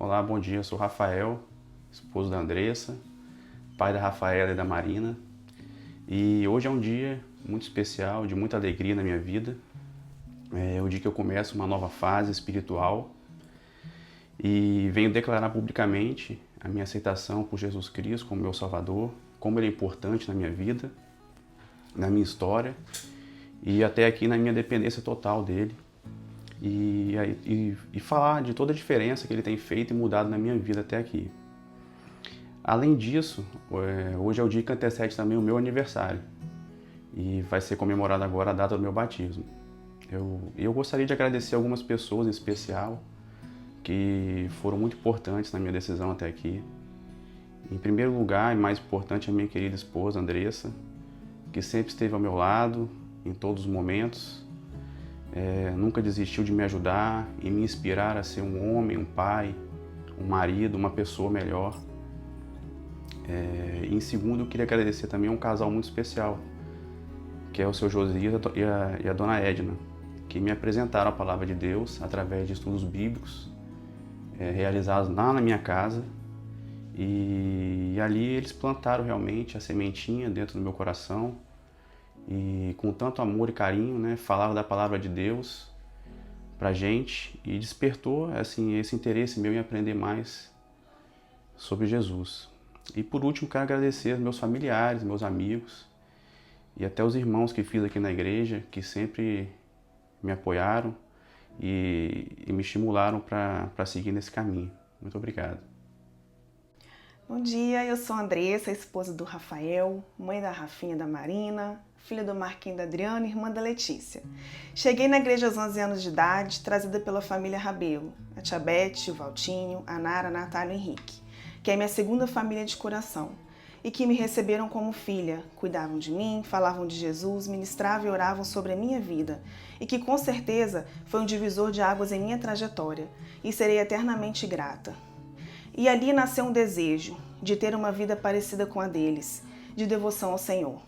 Olá, bom dia. Eu sou o Rafael, esposo da Andressa, pai da Rafaela e da Marina. E hoje é um dia muito especial, de muita alegria na minha vida. É o dia que eu começo uma nova fase espiritual e venho declarar publicamente a minha aceitação por Jesus Cristo como meu Salvador, como Ele é importante na minha vida, na minha história e até aqui na minha dependência total dEle. E falar de toda a diferença que Ele tem feito e mudado na minha vida até aqui. Além disso, hoje é o dia que antecede também o meu aniversário e vai ser comemorada agora a data do meu batismo. Eu gostaria de agradecer algumas pessoas em especial que foram muito importantes na minha decisão até aqui. Em primeiro lugar, e mais importante, a minha querida esposa, Andressa, que sempre esteve ao meu lado em todos os momentos, nunca desistiu de me ajudar e me inspirar a ser um homem, um pai, um marido, uma pessoa melhor. Em segundo, eu queria agradecer também a um casal muito especial, que é o seu Josias e a dona Edna, que me apresentaram a palavra de Deus através de estudos bíblicos realizados lá na minha casa. E ali eles plantaram realmente a sementinha dentro do meu coração e com tanto amor e carinho, né, falaram da palavra de Deus pra gente e despertou assim, esse interesse meu em aprender mais sobre Jesus. E por último, quero agradecer aos meus familiares, meus amigos e até os irmãos que fiz aqui na igreja, que sempre me apoiaram e me estimularam para seguir nesse caminho. Muito obrigado. Bom dia, eu sou a Andressa, esposa do Rafael, mãe da Rafinha e da Marina, filha do Marquinhos e da Adriana e irmã da Letícia. Cheguei na igreja aos 11 anos de idade, trazida pela família Rabelo, a tia Beth, o Valtinho, a Nara, a Natália e o Henrique, que é minha segunda família de coração, e que me receberam como filha, cuidavam de mim, falavam de Jesus, ministravam e oravam sobre a minha vida, e que com certeza foi um divisor de águas em minha trajetória, e serei eternamente grata. E ali nasceu um desejo de ter uma vida parecida com a deles, de devoção ao Senhor.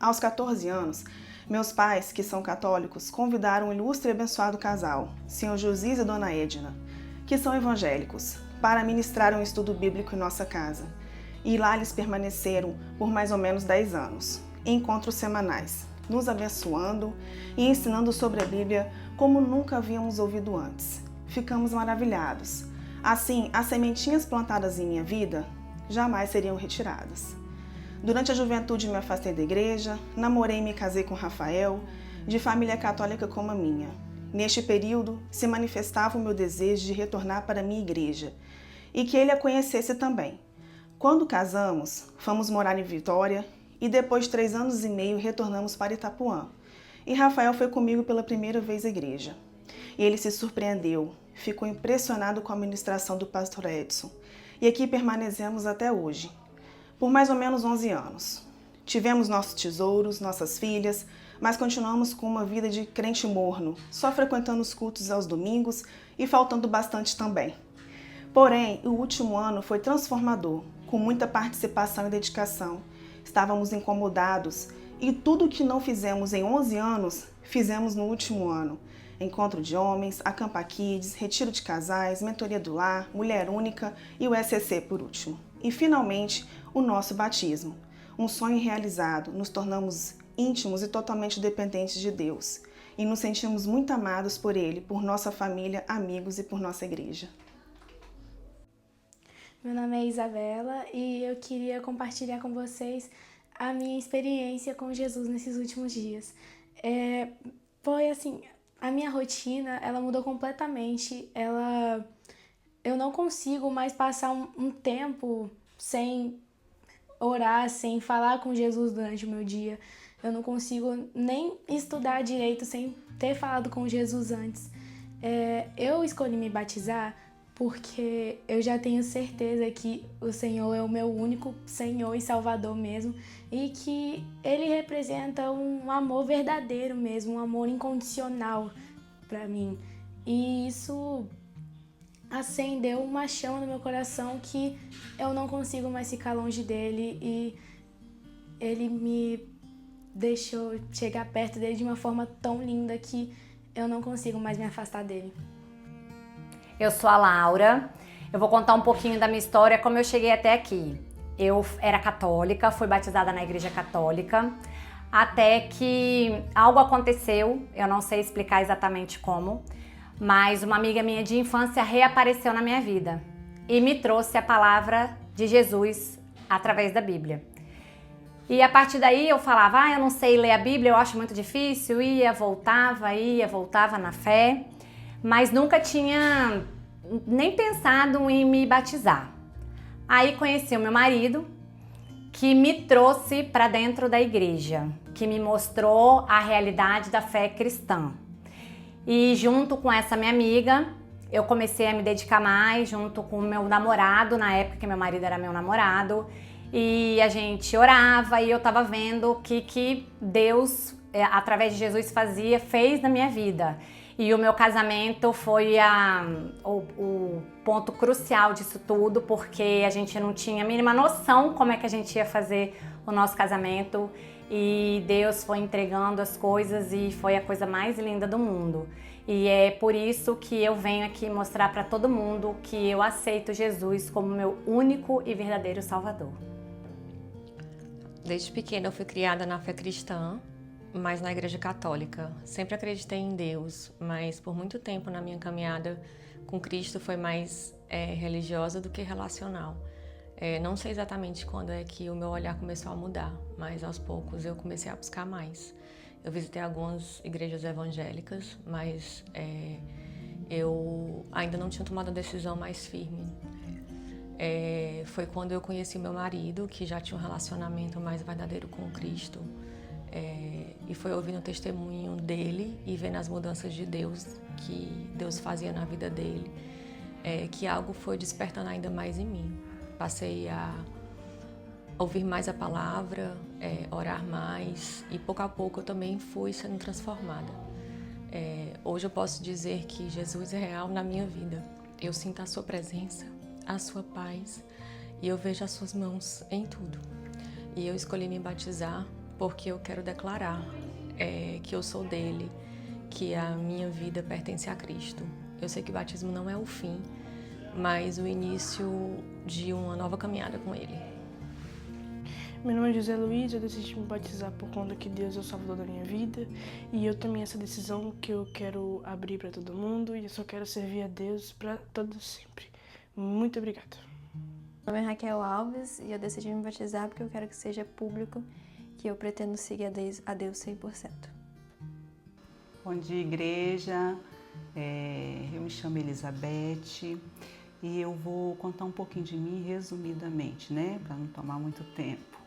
Aos 14 anos, meus pais, que são católicos, convidaram um ilustre e abençoado casal, Sr. Josias e Dona Edna, que são evangélicos, para ministrar um estudo bíblico em nossa casa. E lá eles permaneceram por mais ou menos 10 anos, em encontros semanais, nos abençoando e ensinando sobre a Bíblia como nunca havíamos ouvido antes. Ficamos maravilhados. Assim, as sementinhas plantadas em minha vida jamais seriam retiradas. Durante a juventude me afastei da igreja, namorei e me casei com Rafael, de família católica como a minha. Neste período, se manifestava o meu desejo de retornar para a minha igreja e que ele a conhecesse também. Quando casamos, fomos morar em Vitória e depois de 3 anos e meio retornamos para Itapuã. E Rafael foi comigo pela primeira vez à igreja. E ele se surpreendeu, ficou impressionado com a ministração do pastor Edson. E aqui permanecemos até hoje, por mais ou menos 11 anos. Tivemos nossos tesouros, nossas filhas, mas continuamos com uma vida de crente morno, só frequentando os cultos aos domingos e faltando bastante também. Porém, o último ano foi transformador, com muita participação e dedicação. Estávamos incomodados e tudo o que não fizemos em 11 anos, fizemos no último ano. Encontro de homens, Acampa Kids, retiro de casais, mentoria do lar, mulher única e o SCC por último. E finalmente, o nosso batismo. Um sonho realizado, nos tornamos íntimos e totalmente dependentes de Deus. E nos sentimos muito amados por Ele, por nossa família, amigos e por nossa igreja. Meu nome é Isabela e eu queria compartilhar com vocês a minha experiência com Jesus nesses últimos dias. Foi assim, a minha rotina, ela mudou completamente. Eu não consigo mais passar um tempo sem orar, sem falar com Jesus durante o meu dia. Eu não consigo nem estudar direito sem ter falado com Jesus antes. Eu escolhi me batizar porque eu já tenho certeza que o Senhor é o meu único Senhor e Salvador mesmo, e que Ele representa um amor verdadeiro mesmo, um amor incondicional para mim. E isso acendeu uma chama no meu coração que eu não consigo mais ficar longe dele, e Ele me deixou chegar perto dele de uma forma tão linda que eu não consigo mais me afastar dele. Eu sou a Laura, Eu vou contar um pouquinho da minha história, como eu cheguei até aqui. Eu era católica, fui batizada na igreja católica, até que algo aconteceu, eu não sei explicar exatamente como, mas uma amiga minha de infância reapareceu na minha vida e me trouxe a palavra de Jesus através da Bíblia. E a partir daí eu falava, eu não sei ler a Bíblia, eu acho muito difícil, ia, voltava na fé, mas nunca tinha nem pensado em me batizar. Aí conheci o meu marido, que me trouxe para dentro da igreja, que me mostrou a realidade da fé cristã. E junto com essa minha amiga, eu comecei a me dedicar mais, junto com o meu namorado, na época que meu marido era meu namorado, e a gente orava e eu estava vendo o que Deus, através de Jesus, fez na minha vida. E o meu casamento foi o ponto crucial disso tudo, porque a gente não tinha a mínima noção como é que a gente ia fazer o nosso casamento. E Deus foi entregando as coisas e foi a coisa mais linda do mundo. E é por isso que eu venho aqui mostrar para todo mundo que eu aceito Jesus como meu único e verdadeiro Salvador. Desde pequena eu fui criada na fé cristã, mas na igreja católica. Sempre acreditei em Deus, mas por muito tempo na minha caminhada com Cristo foi mais religiosa do que relacional. Não sei exatamente quando é que o meu olhar começou a mudar, mas aos poucos eu comecei a buscar mais. Eu visitei algumas igrejas evangélicas, mas eu ainda não tinha tomado a decisão mais firme. Foi quando eu conheci meu marido, que já tinha um relacionamento mais verdadeiro com Cristo. E foi ouvindo o testemunho dele e vendo as mudanças de Deus, que Deus fazia na vida dele, que algo foi despertando ainda mais em mim. Passei a ouvir mais a palavra, orar mais e pouco a pouco eu também fui sendo transformada. Hoje eu posso dizer que Jesus é real na minha vida. Eu sinto a sua presença, a sua paz e eu vejo as suas mãos em tudo. E eu escolhi me batizar porque eu quero declarar que eu sou dele, que a minha vida pertence a Cristo. Eu sei que o batismo não é o fim, mas o início de uma nova caminhada com ele. Meu nome é José Luiz, eu decidi me batizar por conta que Deus é o Salvador da minha vida e eu tomei essa decisão que eu quero abrir para todo mundo e eu só quero servir a Deus para todos sempre. Muito obrigada. Meu nome é Raquel Alves e eu decidi me batizar porque eu quero que seja público, que eu pretendo seguir a Deus 100%. Bom dia, igreja. Eu me chamo Elizabeth e eu vou contar um pouquinho de mim resumidamente, né, para não tomar muito tempo.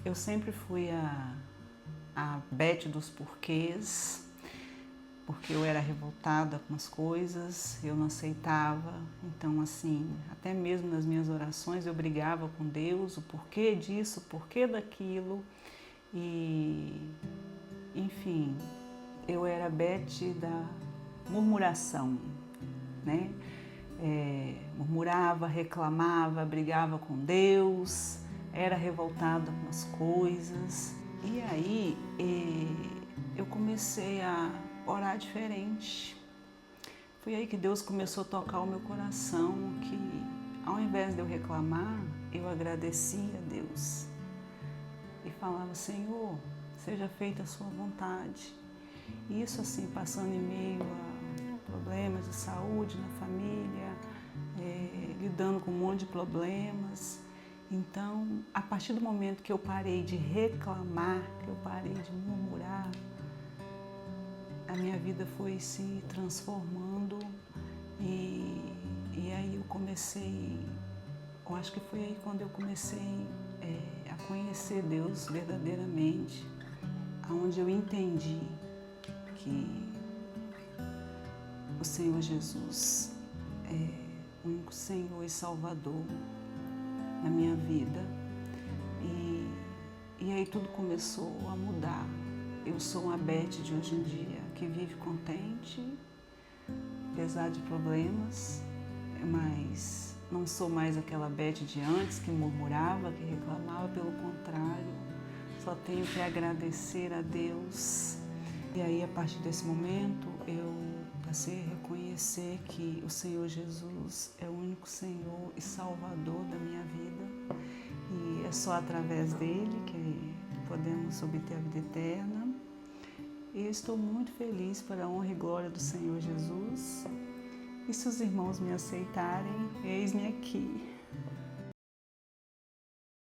Eu sempre fui a Beth dos porquês, porque eu era revoltada com as coisas, eu não aceitava. Então, assim, até mesmo nas minhas orações eu brigava com Deus, o porquê disso, o porquê daquilo. E, enfim, eu era a Beth da murmuração, né? Murmurava, reclamava, brigava com Deus, era revoltada com as coisas. E aí eu comecei a orar diferente. Foi aí que Deus começou a tocar o meu coração, que ao invés de eu reclamar, eu agradecia a Deus e falava: Senhor, seja feita a sua vontade. E isso assim, passando em meio a problemas de saúde na família, lidando com um monte de problemas. Então, a partir do momento que eu parei de reclamar, que eu parei de murmurar, a minha vida foi se transformando e aí eu comecei, eu acho que foi aí quando eu comecei a conhecer Deus verdadeiramente, onde eu entendi que o Senhor Jesus é o único Senhor e Salvador na minha vida. E aí tudo começou a mudar. Eu sou uma Beth de hoje em dia que vive contente, apesar de problemas, mas não sou mais aquela Beth de antes que murmurava, que reclamava, pelo contrário, só tenho que agradecer a Deus. E aí, a partir desse momento, eu passei a reconhecer que o Senhor Jesus é o único Senhor e Salvador da minha vida e é só através dele que podemos obter a vida eterna. E eu estou muito feliz para a honra e glória do Senhor Jesus. E se os irmãos me aceitarem, eis-me aqui.